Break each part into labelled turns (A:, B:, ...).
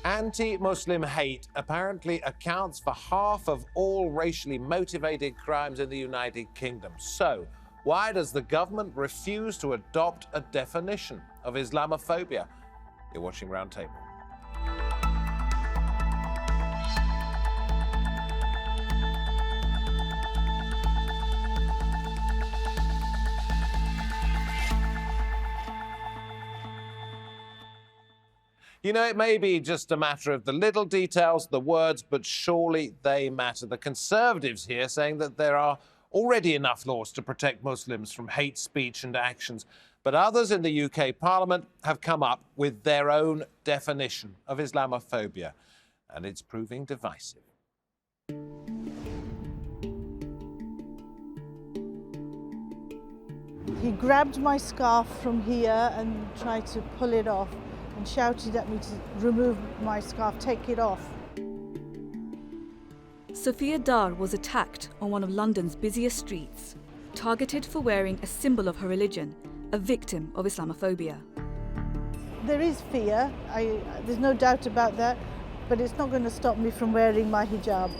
A: Anti-Muslim hate apparently accounts for half of all racially motivated crimes in the United Kingdom. So, why does the government refuse to adopt a definition of Islamophobia? You're watching Roundtable. You know, it may be just a matter of the little details, the words, but surely they matter. The Conservatives here saying that there are already enough laws to protect Muslims from hate speech and actions, but others in the UK Parliament have come up with their own definition of Islamophobia, and it's proving divisive.
B: He grabbed my scarf from here and tried to pull it off and shouted at me to remove my scarf, take it off.
C: Sophia Dar was attacked on one of London's busiest streets, targeted for wearing a symbol of her religion, a victim of Islamophobia.
B: There is fear, there's no doubt about that, but it's not going to stop me from wearing my hijab.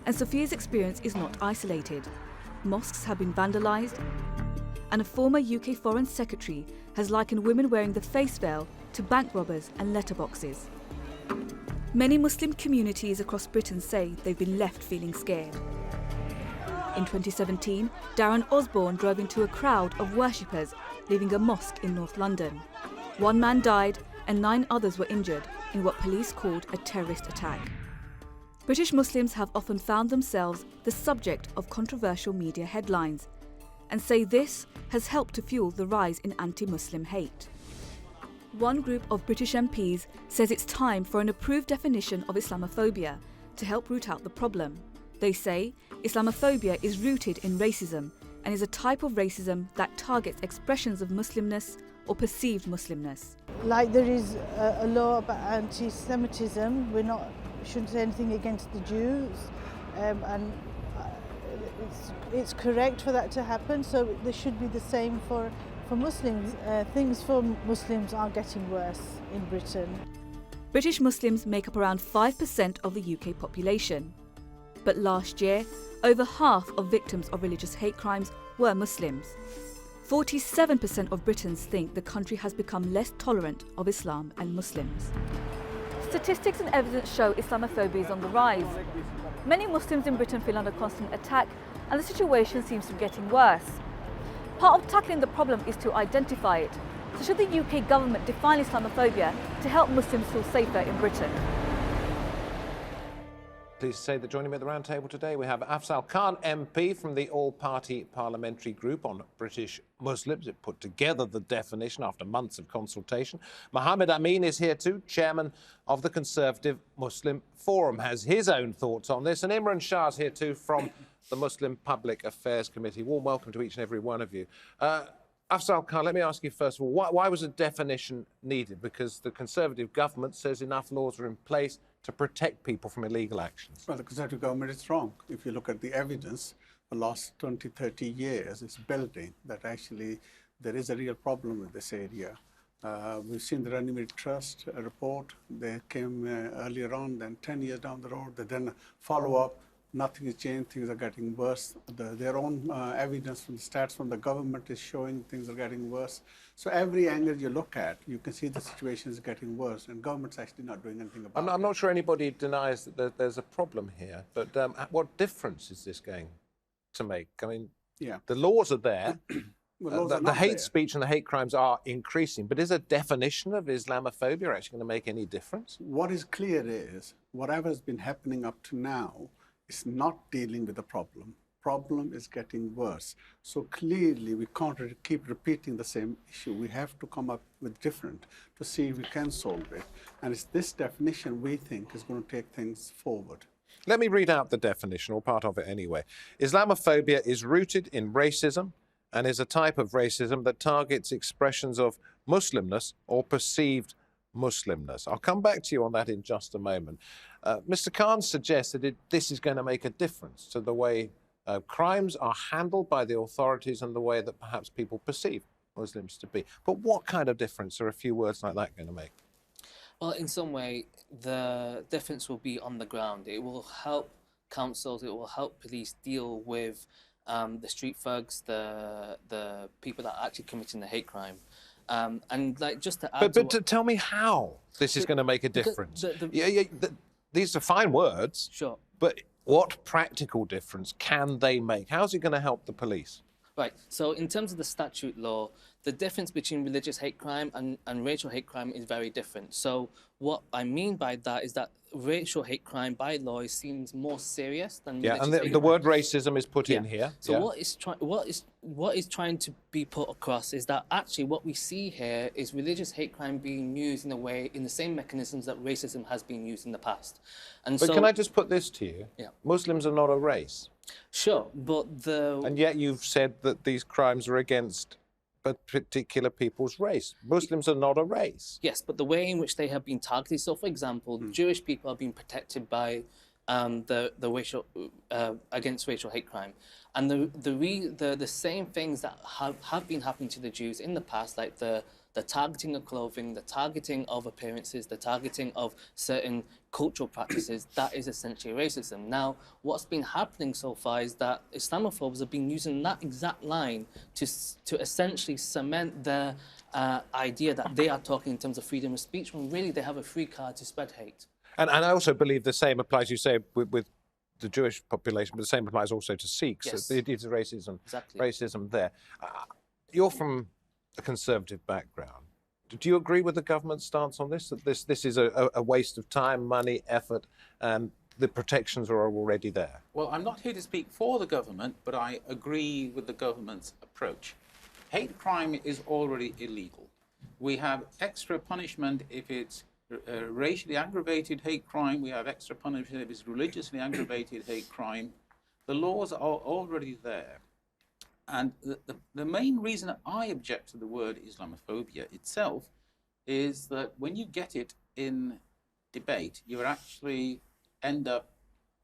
C: And Sophia's experience is not isolated. Mosques have been vandalised, and a former UK Foreign Secretary has likened women wearing the face veil to bank robbers and letterboxes. Many Muslim communities across Britain say they've been left feeling scared. In 2017, Darren Osborne drove into a crowd of worshippers leaving a mosque in North London. One man died and 9 others were injured in what police called a terrorist attack. British Muslims have often found themselves the subject of controversial media headlines and say this has helped to fuel the rise in anti-Muslim hate. One group of British MPs says it's time for an approved definition of Islamophobia to help root out the problem. They say Islamophobia is rooted in racism and is a type of racism that targets expressions of Muslimness or perceived Muslimness.
B: Like there is a law about anti-Semitism, we shouldn't say anything against the Jews, and it's correct for that to happen, so there should be the same for Muslims. Things for Muslims are getting worse in Britain.
C: British Muslims make up around 5% of the UK population. But last year, over half of victims of religious hate crimes were Muslims. 47% of Britons think the country has become less tolerant of Islam and Muslims. Statistics and evidence show Islamophobia is on the rise. Many Muslims in Britain feel under constant attack, and the situation seems to be getting worse. Part of tackling the problem is to identify it. So should the UK government define Islamophobia to help Muslims feel safer in Britain?
A: Pleased to say that joining me at the round table today we have Afzal Khan MP from the all-party parliamentary group on British Muslims. It put together the definition after months of consultation. Mohammed Amin is here too, chairman of the Conservative Muslim Forum, has his own thoughts on this. And Imran Shah is here too from the Muslim Public Affairs Committee. Warm welcome to each and every one of you. Afzal Khan, let me ask you first of all, why was a definition needed? Because the Conservative government says enough laws are in place to protect people from illegal actions.
D: Well, the Conservative government is wrong. If you look at the evidence, the last 20, 30 years, it's building that actually there is a real problem with this area. We've seen the Runnymede Trust report. They came earlier on, then 10 years down the road, they then follow up. Nothing has changed, things are getting worse. Their own evidence from the stats from the government is showing things are getting worse. So every angle you look at, you can see the situation is getting worse, and government's actually not doing anything about it.
A: I'm not sure anybody denies that there's a problem here, but what difference is this going to make? I mean,
D: yeah,
A: the laws are there.
D: Well,
A: the hate speech and the hate crimes are increasing, but is a definition of Islamophobia actually going to make any difference?
D: What is clear is whatever has been happening up to now is not dealing with the problem. Problem is getting worse. So clearly we can't keep repeating the same issue. We have to come up with different to see if we can solve it. And it's this definition we think is going to take things forward.
A: Let me read out the definition, or part of it anyway. Islamophobia is rooted in racism and is a type of racism that targets expressions of Muslimness or perceived Muslimness. I'll come back to you on that in just a moment. Mr. Khan suggests that this is going to make a difference to the way crimes are handled by the authorities and the way that perhaps people perceive Muslims to be. But what kind of difference are a few words like that going to make?
E: Well, in some way, the difference will be on the ground. It will help councils, it will help police deal with the street thugs, the people that are actually committing the hate crime. And like just to add
A: But tell me how this is going to make a difference. These are fine words.
E: Sure.
A: But what practical difference can they make? How's it going to help the police?
E: Right. So in terms of the statute law, the difference between religious hate crime and racial hate crime is very different. So what I mean by that is that racial hate crime by law seems more serious than religious hate crime.
A: The word racism is put in here.
E: So what is trying to be put across is that actually what we see here is religious hate crime being used in a way, in the same mechanisms that racism has been used in the past.
A: But can I just put this to you?
E: Yeah.
A: Muslims are not a race.
E: Sure, but
A: And yet you've said that these crimes are against a particular people's race. Muslims are not a race.
E: Yes, but the way in which they have been targeted. So, for example, Jewish people are being protected by the racial against racial hate crime, and the same things that have been happening to the Jews in the past, like the targeting of clothing, the targeting of appearances, the targeting of certain cultural practices, that is essentially racism. Now, what's been happening so far is that Islamophobes have been using that exact line to essentially cement their idea that they are talking in terms of freedom of speech, when really they have a free card to spread hate.
A: And I also believe the same applies, you say, with the Jewish population, but the same applies also to Sikhs.
E: Yes.
A: It is racism,
E: Exactly.
A: racism there. You're from a conservative background. Do you agree with the government's stance on this, that this is a waste of time, money, effort, and the protections are already there?
F: Well, I'm not here to speak for the government, but I agree with the government's approach. Hate crime is already illegal. We have extra punishment if it's racially aggravated hate crime. We have extra punishment if it's religiously aggravated hate crime. The laws are already there. And the main reason I object to the word Islamophobia itself is that when you get it in debate, you actually end up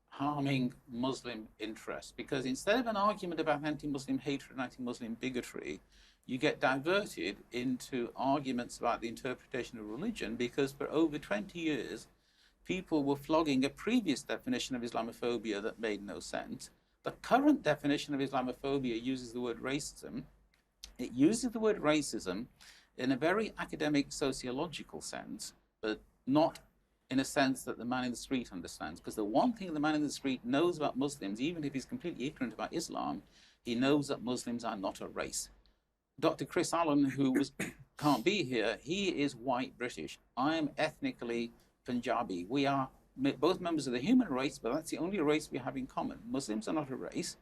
F: harming Muslim interests. Because instead of an argument about anti-Muslim hatred and anti-Muslim bigotry, you get diverted into arguments about the interpretation of religion, because for over 20 years, people were flogging a previous definition of Islamophobia that made no sense. The current definition of Islamophobia uses the word racism. It uses the word racism in a very academic, sociological sense, but not in a sense that the man in the street understands. Because the one thing the man in the street knows about Muslims, even if he's completely ignorant about Islam, he knows that Muslims are not a race. Dr. Chris Allen, who can't be here, he is white British. I am ethnically Punjabi. We are both members of the human race, but that's the only race we have in common. Muslims are not a race.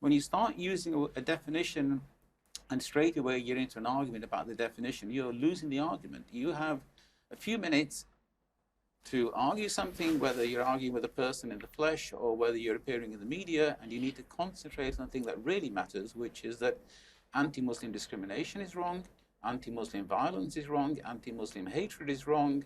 F: When you start using a definition and straight away you're into an argument about the definition, you're losing the argument. You have a few minutes to argue something, whether you're arguing with a person in the flesh or whether you're appearing in the media, and you need to concentrate on the thing that really matters, which is that anti-Muslim discrimination is wrong, anti-Muslim violence is wrong, anti-Muslim hatred is wrong,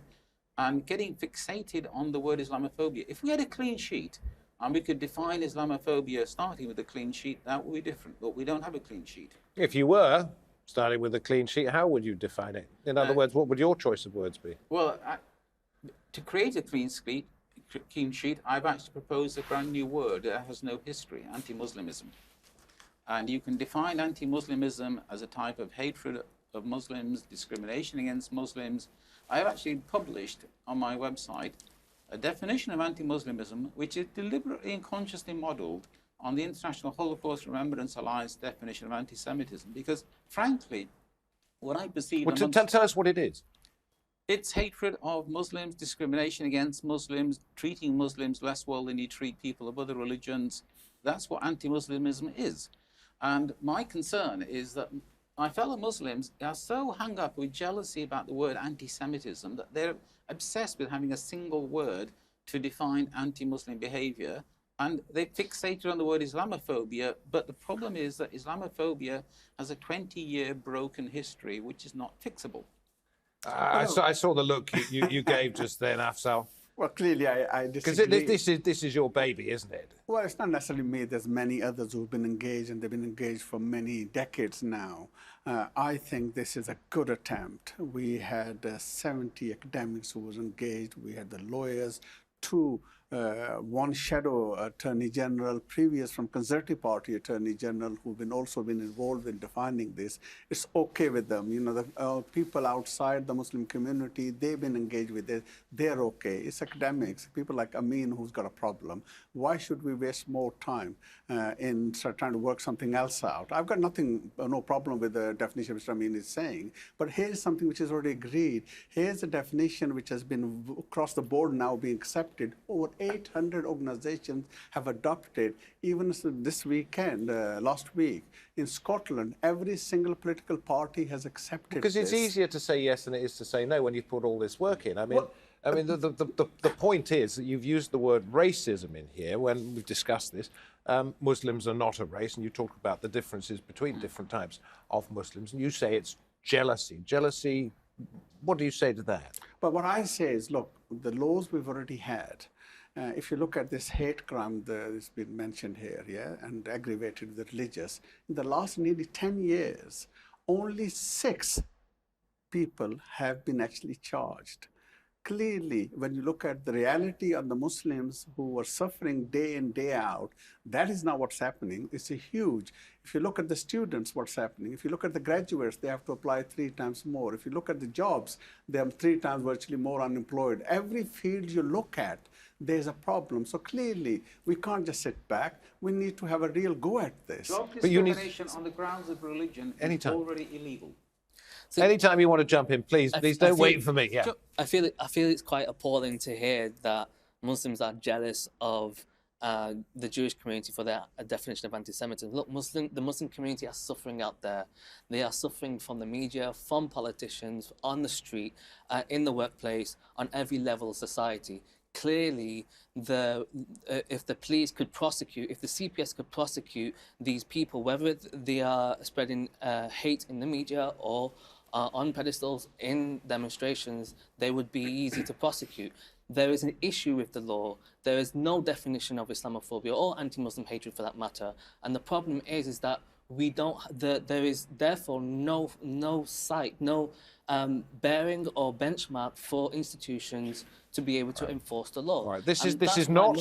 F: and getting fixated on the word Islamophobia. If we had a clean sheet and we could define Islamophobia starting with a clean sheet, that would be different, but we don't have a clean sheet.
A: If you were starting with a clean sheet, how would you define it? In other words, what would your choice of words be?
F: Well, to create a clean sheet, I've actually proposed a brand new word that has no history, anti-Muslimism. And you can define anti-Muslimism as a type of hatred of Muslims, discrimination against Muslims. I have actually published on my website a definition of anti-Muslimism, which is deliberately and consciously modeled on the International Holocaust Remembrance Alliance definition of anti-Semitism, because frankly, what I perceive...
A: Well, tell us what it is.
F: It's hatred of Muslims, discrimination against Muslims, treating Muslims less well than you treat people of other religions. That's what anti-Muslimism is. And my concern is that my fellow Muslims are so hung up with jealousy about the word anti-Semitism that they're obsessed with having a single word to define anti-Muslim behavior. And they fixated on the word Islamophobia, but the problem is that Islamophobia has a 20-year broken history, which is not fixable.
A: I saw the look you gave just then, Afzal.
D: Well, clearly, I
A: Because
D: disagree.
A: this is your baby, isn't it?
D: Well, it's not necessarily me. There's many others who've been engaged, and they've been engaged for many decades now. I think this is a good attempt. We had 70 academics who was engaged. We had the lawyers, one shadow attorney general, previous from Conservative Party attorney general, who've also been involved in defining this. It's okay with them. You know, the people outside the Muslim community, they've been engaged with it. They're okay. It's academics, people like Amin, who's got a problem. Why should we waste more time in trying to work something else out? I've got no problem with the definition Mr. Amin is saying, but here's something which is already agreed. Here's a definition which has been across the board now being accepted. Over 800 organizations have adopted. Even this weekend, last week, in Scotland, every single political party has accepted
A: Because it's easier to say yes than it is to say no when you've put all this work in. I mean, the point is that you've used the word racism in here when we've discussed this. Muslims are not a race, and you talk about the differences between different types of Muslims, and you say it's jealousy. Jealousy, what do you say to that?
D: But what I say is, look, the laws we've already had, if you look at this hate crime that's been mentioned here, yeah, and aggravated with the religious, in the last nearly 10 years, only 6 people have been actually charged. Clearly, when you look at the reality of the Muslims who are suffering day in, day out, that is not what's happening. It's a huge. If you look at the students, what's happening? If you look at the graduates, they have to apply 3 times more. If you look at the jobs, they are 3 times virtually more unemployed. Every field you look at, there's a problem. So clearly, we can't just sit back. We need to have a real go at this.
F: Job discrimination on the grounds of religion is already illegal.
E: So,
A: anytime you want to jump in, please don't wait for me. Yeah.
E: I feel it's quite appalling to hear that Muslims are jealous of the Jewish community for their definition of anti-Semitism. Look, the Muslim community are suffering out there. They are suffering from the media, from politicians, on the street, in the workplace, on every level of society. Clearly, if the police could prosecute, if the CPS could prosecute these people, whether they are spreading hate in the media or on pedestals in demonstrations, they would be easy to prosecute. There is an issue with the law. There is no definition of Islamophobia or anti-Muslim hatred for that matter. And the problem is that we don't. There is therefore no bearing or benchmark for institutions to be able to enforce the law.
A: Right. This is not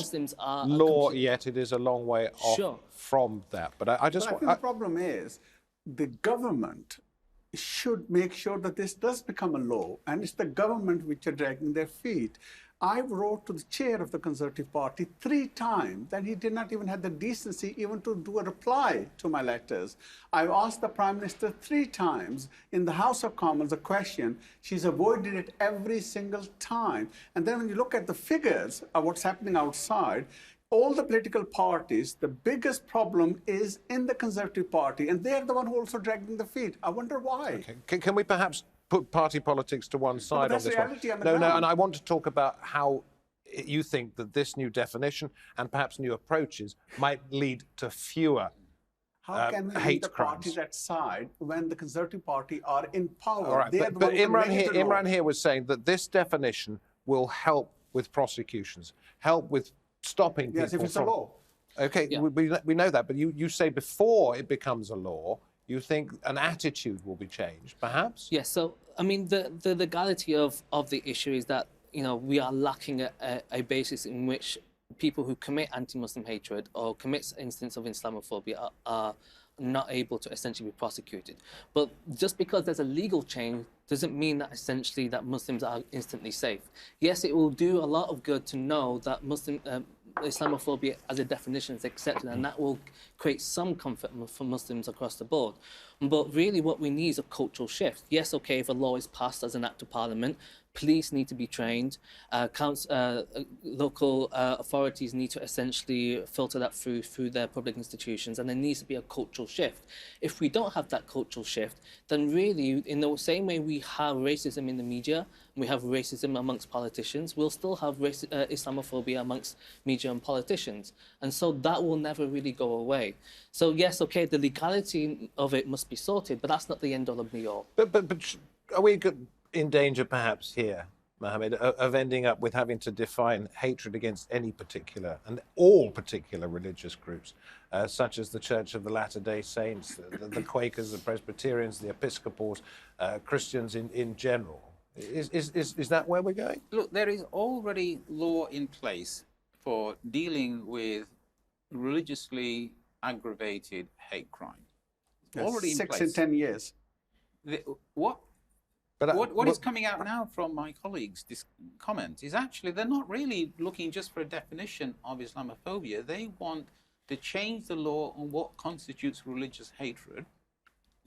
A: law yet. It is a long way off from that. But I think
D: the problem is the government should make sure that this does become a law, and it's the government which are dragging their feet. I wrote to the chair of the Conservative Party 3 times, and he did not even have the decency even to do a reply to my letters. I've asked the Prime Minister 3 times in the House of Commons a question. She's avoided it every single time. And then when you look at the figures of what's happening outside, all the political parties, the biggest problem is in the Conservative Party, and they're the one who also dragging the feet. I wonder why.
A: Okay. Can we perhaps put party politics to one side on this one? No, and I want to talk about how you think that this new definition and perhaps new approaches might lead to fewer
D: How can we leave the parties at side when the Conservative Party are in power?
A: All right, but Imran here was saying that this definition will help with prosecutions, help with stopping people.
D: Yes, if it's a law.
A: Okay, yeah. we know that, but you say before it becomes a law, you think an attitude will be changed, perhaps?
E: Yes. So, I mean, the legality of the issue is that, you know, we are lacking a basis in which people who commit anti-Muslim hatred or commit instances of Islamophobia are not able to essentially be prosecuted. But just because there's a legal change doesn't mean that essentially that Muslims are instantly safe. Yes, it will do a lot of good to know that Islamophobia as a definition is accepted, and that will create some comfort for Muslims across the board. But really what we need is a cultural shift. Yes, okay, if a law is passed as an act of parliament, police need to be trained, local authorities need to essentially filter that through their public institutions, and there needs to be a cultural shift. If we don't have that cultural shift, then really, in the same way we have racism in the media, we have racism amongst politicians, we'll still have Islamophobia amongst media and politicians. And so that will never really go away. So yes, okay, the legality of it must be sorted, but that's not the end all of be all.
A: But are we in danger perhaps here, Mohammed, of ending up with having to define hatred against any particular and all particular religious groups, such as the Church of the Latter-day Saints, the Quakers, the Presbyterians, the Episcopals, Christians in general. Is that where we're going?
F: Look, there is already law in place for dealing with religiously aggravated hate crime. Already in place.
D: 6 in 10 years.
F: What is coming out now from my colleagues' comment is actually they're not really looking just for a definition of Islamophobia. They want to change the law on what constitutes religious hatred.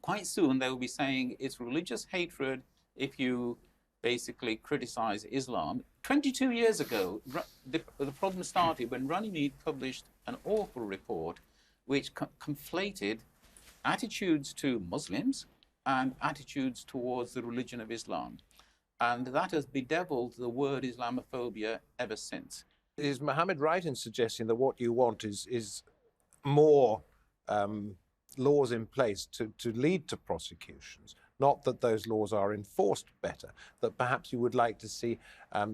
F: Quite soon they will be saying it's religious hatred if you basically criticize Islam. 22 years ago, the problem started when Runnymede published an awful report which conflated attitudes to Muslims and attitudes towards the religion of Islam. And that has bedeviled the word Islamophobia ever since.
A: Is Mohammed right in suggesting that what you want is more laws in place to lead to prosecutions? Not that those laws are enforced better, that perhaps you would like to see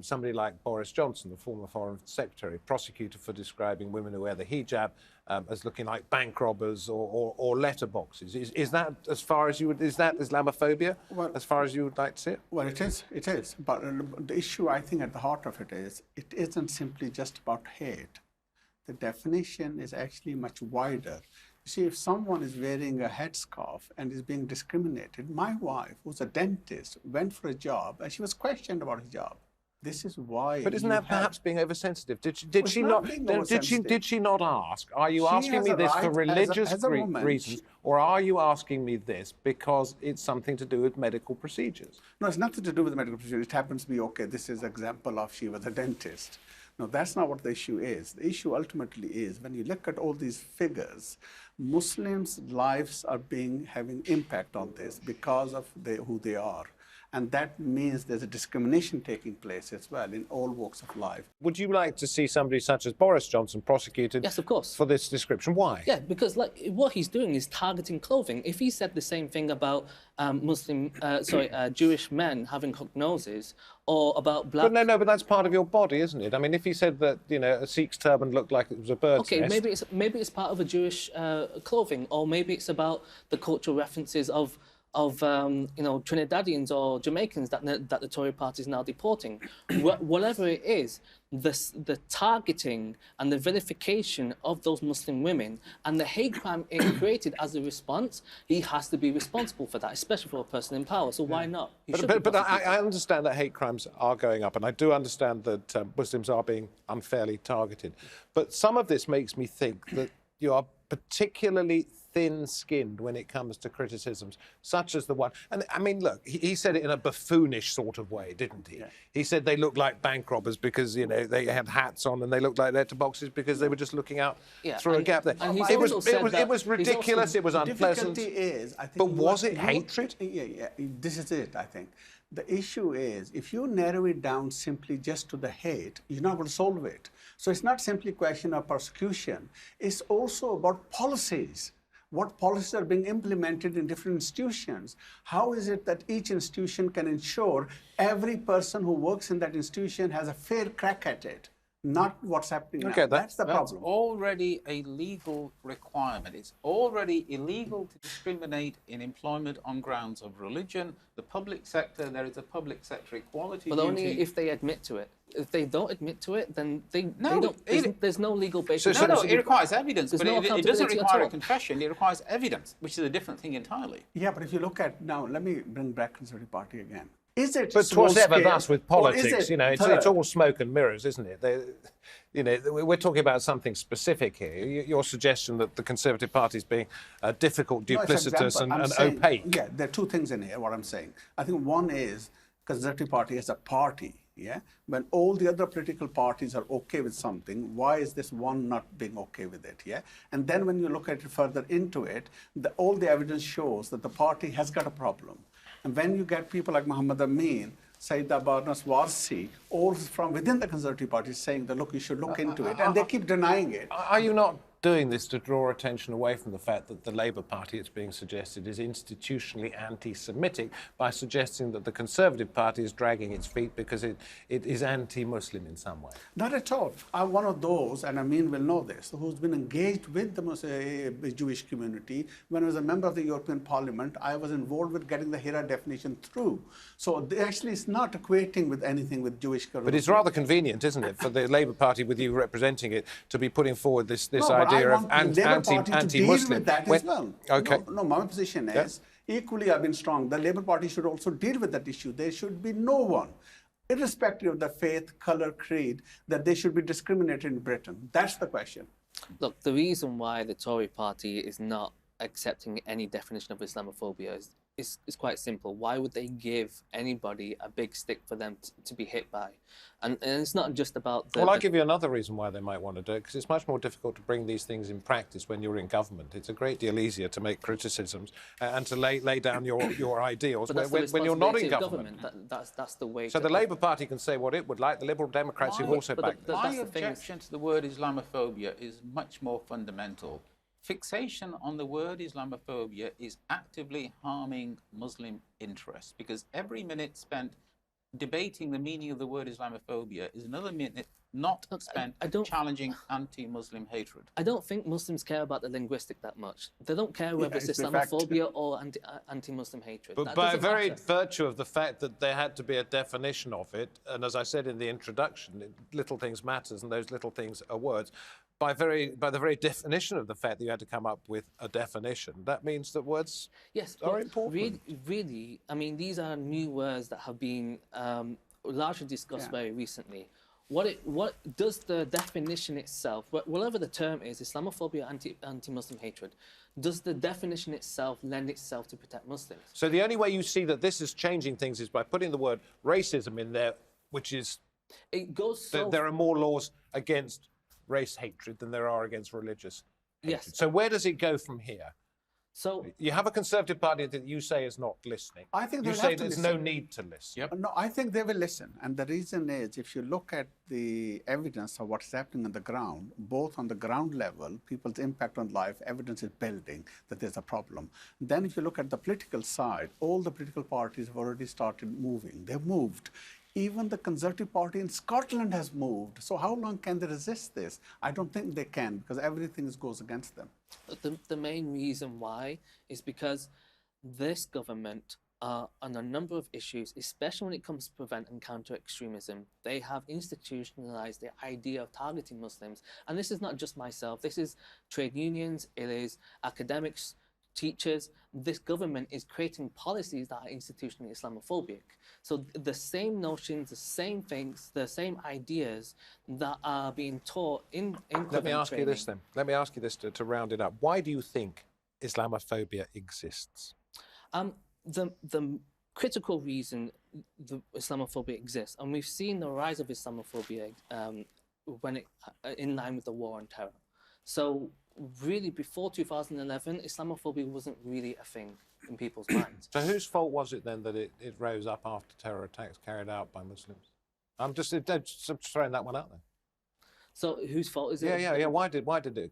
A: somebody like Boris Johnson, the former Foreign Secretary, prosecuted for describing women who wear the hijab as looking like bank robbers or letterboxes. Is that as far as you would? Is that Islamophobia? Well, as far as you would like to see it?
D: Well, it is. It is. But the issue, I think, at the heart of it is, it isn't simply just about hate. The definition is actually much wider. You see, if someone is wearing a headscarf and is being discriminated, my wife, who's a dentist, went for a job and she was questioned about her job. This is why.
A: But isn't that perhaps being oversensitive? Did she not ask? Are you asking me this for religious reasons, or are you asking me this because it's something to do with medical procedures?
D: No, it's nothing to do with medical procedures. It happens to be okay. This is an example of she was a dentist. No, that's not what the issue is. The issue ultimately is when you look at all these figures, Muslims' lives are having impact on this because of who they are. And that means there's a discrimination taking place as well in all walks of life.
A: Would you like to see somebody such as Boris Johnson prosecuted?
E: Yes, of course.
A: For this description? Why?
E: Yeah, because what he's doing is targeting clothing. If he said the same thing about Jewish men having hooked noses, or about black...
A: But that's part of your body, isn't it? I mean, if he said that, a Sikh's turban looked like it was a bird's nest...
E: maybe it's part of a Jewish clothing, or maybe it's about the cultural references of Trinidadians or Jamaicans that the Tory party is now deporting. Whatever it is, the targeting and the vilification of those Muslim women and the hate crime it created as a response, he has to be responsible for that, especially for a person in power. So why not?
A: But I understand that hate crimes are going up, and I do understand that Muslims are being unfairly targeted. But some of this makes me think that you are particularly thin-skinned when it comes to criticisms, such as the one... And, I mean, look, he said it in a buffoonish sort of way, didn't he? Yeah. He said they looked like bank robbers because, they had hats on, and they looked like letterboxes because they were just looking out through a gap there. It was ridiculous, it was unpleasant.
D: The difficulty is, I think...
A: But was it hatred?
D: Yeah, this is it, I think. The issue is, if you narrow it down simply just to the hate, you're not going to solve it. So it's not simply a question of persecution. It's also about policies. What policies are being implemented in different institutions? How is it that each institution can ensure every person who works in that institution has a fair crack at it? Not what's happening now. That's the problem.
F: That's already a legal requirement. It's already illegal to discriminate in employment on grounds of religion. The public sector, there is a public sector equality duty.
E: But only if they admit to it. If they don't admit to it, then there's no legal basis.
F: No, it requires evidence, but it doesn't require a confession. It requires evidence, which is a different thing entirely.
D: Yeah, but if you look at, now, let me bring back Conservative Party again. Is it
A: but twas ever thus with politics, it's all smoke and mirrors, isn't it? We're talking about something specific here. Your suggestion that the Conservative Party is being difficult, duplicitous and opaque.
D: Yeah, there are two things in here, what I'm saying. I think one is Conservative Party as a party, yeah? When all the other political parties are okay with something, why is this one not being okay with it, yeah? And then when you look at it further into it, all the evidence shows that the party has got a problem. And when you get people like Mohammed Amin, Saida Barnas Warsi, all from within the Conservative Party saying that, look, you should look into it, and they keep denying it.
A: Are you not doing this to draw attention away from the fact that the Labour Party, it's being suggested, is institutionally anti-Semitic by suggesting that the Conservative Party is dragging its feet because it is anti-Muslim in some way?
D: Not at all. I'm one of those, and Amin will know this, who's been engaged with the Jewish community. When I was a member of the European Parliament, I was involved with getting the Hira definition through. So actually, it's not equating with anything with Jewish community.
A: But it's rather convenient, isn't it, for the Labour Party, with you representing it, to be putting forward this
D: No,
A: idea
D: I
A: of
D: want the Labour Party to deal with that as well.
A: Okay.
D: No, my position is, equally I've been strong, the Labour Party should also deal with that issue. There should be no one, irrespective of the faith, colour, creed, that they should be discriminated in Britain. That's the question.
E: Look, the reason why the Tory party is not accepting any definition of Islamophobia is quite simple. Why would they give anybody a big stick for them to be hit by? And it's not just about the...
A: Well, I'll give you another reason why they might want to do it, because it's much more difficult to bring these things in practice when you're in government. It's a great deal easier to make criticisms and to lay down your ideals when you're not in government.
E: That's the way.
A: So the Labour Party can say what it would like. The Liberal Democrats have also backed this.
F: My objection to the word Islamophobia is much more fundamental. Fixation on the word Islamophobia is actively harming Muslim interests, because every minute spent debating the meaning of the word Islamophobia is another minute not spent challenging anti-Muslim hatred.
E: I don't think Muslims care about the linguistic that much. They don't care whether it's Islamophobia or anti-Muslim hatred.
A: But by very virtue of the fact that there had to be a definition of it, and as I said in the introduction, little things matters, and those little things are words. By the very definition of the fact that you had to come up with a definition, that means that words are important.
E: Really, I mean, these are new words that have been largely discussed very recently. What does the definition itself, whatever the term is, Islamophobia, anti-Muslim hatred, does the definition itself lend itself to protect Muslims?
A: So the only way you see that this is changing things is by putting the word racism in there, which is...
E: It goes so...
A: There are more laws against race hatred than there are against religious hatred.
E: Yes.
A: So where does it go from here?
E: So
A: you have a Conservative Party that you say is not listening.
D: I think
A: you say there's no need to listen.
F: Yep.
D: No, I think they will listen. And the reason is, if you look at the evidence of what's happening on the ground, both on the ground level, people's impact on life, evidence is building that there's a problem. Then if you look at the political side, all the political parties have already started moving. They've moved. Even the Conservative Party in Scotland has moved. So how long can they resist this? I don't think they can, because everything goes against them.
E: The main reason why is because this government, on a number of issues, especially when it comes to prevent and counter extremism, they have institutionalized the idea of targeting Muslims. And this is not just myself. This is trade unions, it is academics, teachers. This government is creating policies that are institutionally Islamophobic. So the same notions, the same things, the same ideas that are being taught in
A: Let me ask you this then. Let me ask you this to round it up. Why do you think Islamophobia exists?
E: The critical reason the Islamophobia exists, and we've seen the rise of Islamophobia in line with the war on terror. So really, before 2011, Islamophobia wasn't really a thing in people's minds.
A: So whose fault was it then that it rose up after terror attacks carried out by Muslims? I'm just throwing that one out there.
E: So whose fault is it?
A: Yeah. Why did it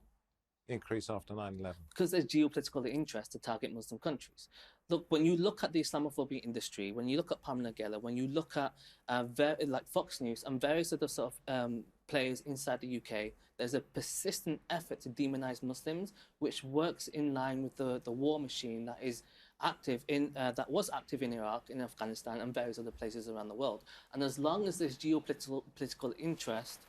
A: increase after 9/11?
E: Because there's geopolitical interest to target Muslim countries. Look, when you look at the Islamophobia industry, when you look at Pamela Geller, when you look at like Fox News and various other sort of players inside the UK, there's a persistent effort to demonize Muslims, which works in line with the war machine that is active that was active in Iraq, in Afghanistan, and various other places around the world. And as long as there's geopolitical interest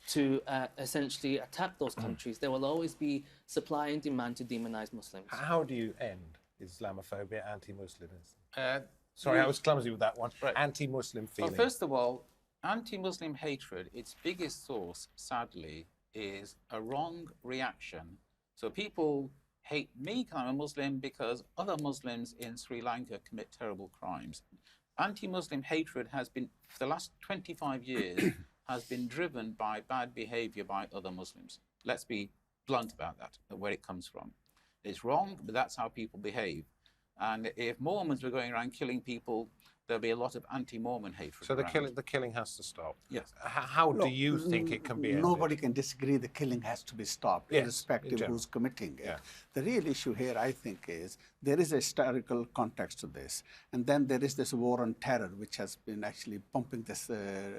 E: to essentially attack those countries, there will always be supply and demand to demonize Muslims.
A: How do you end Islamophobia, anti-Muslimism? Sorry, I was clumsy with that one. Right. Anti-Muslim feeling.
F: Well, first of all, anti-Muslim hatred, its biggest source, sadly, is a wrong reaction. So people hate me because I'm a Muslim because other Muslims in Sri Lanka commit terrible crimes. Anti-Muslim hatred has been, for the last 25 years, has been driven by bad behavior by other Muslims. Let's be blunt about that, where it comes from. It's wrong, but that's how people behave. And if Mormons were going around killing people, there'll be a lot of anti-Mormon hatred.
A: So the
F: around.
A: killing has to stop.
F: Yes.
A: How do you think it can be ended?
D: Nobody can disagree the killing has to be stopped,
A: Yes,
D: irrespective
A: in general.
D: who's committing it.
A: Yeah.
D: The real issue here, I think, is there is a historical context to this. And then there is this war on terror, which has been actually pumping this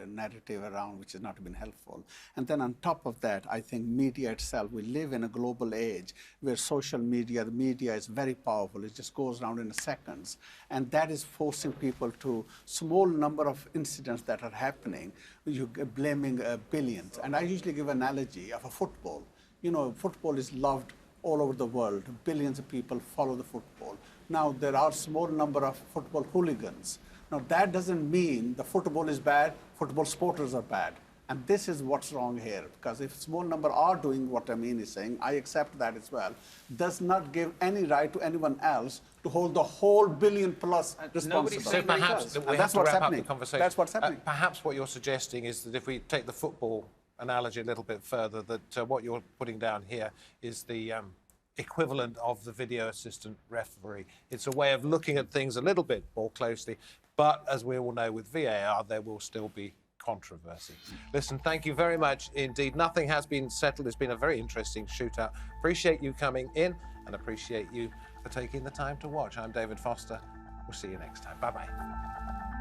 D: narrative around, which has not been helpful. And then on top of that, I think media itself, we live in a global age where social media, the media is very powerful. It just goes around in seconds. And that is forcing people to small number of incidents that are happening, you're blaming billions. And I usually give an analogy of a football. You know, football is loved all over the world. Billions of people follow the football. Now, there are small number of football hooligans. Now, that doesn't mean the football is bad, football supporters are bad. And this is what's wrong here, because if small number are doing what Amin is saying, I accept that as well, does not give any right to anyone else to hold the whole billion plus responsibility.
A: So perhaps we have
D: that's
A: to
D: what's
A: wrap up
D: happening.
A: the conversation.
D: That's what's happening.
A: Perhaps what you're suggesting is that if we take the football analogy a little bit further, that what you're putting down here is the equivalent of the video assistant referee. It's a way of looking at things a little bit more closely, but as we all know with VAR, there will still be controversy. Listen, thank you very much indeed. Nothing has been settled. It's been a very interesting shootout. Appreciate you coming in and appreciate you for taking the time to watch. I'm David Foster. We'll see you next time. Bye-bye.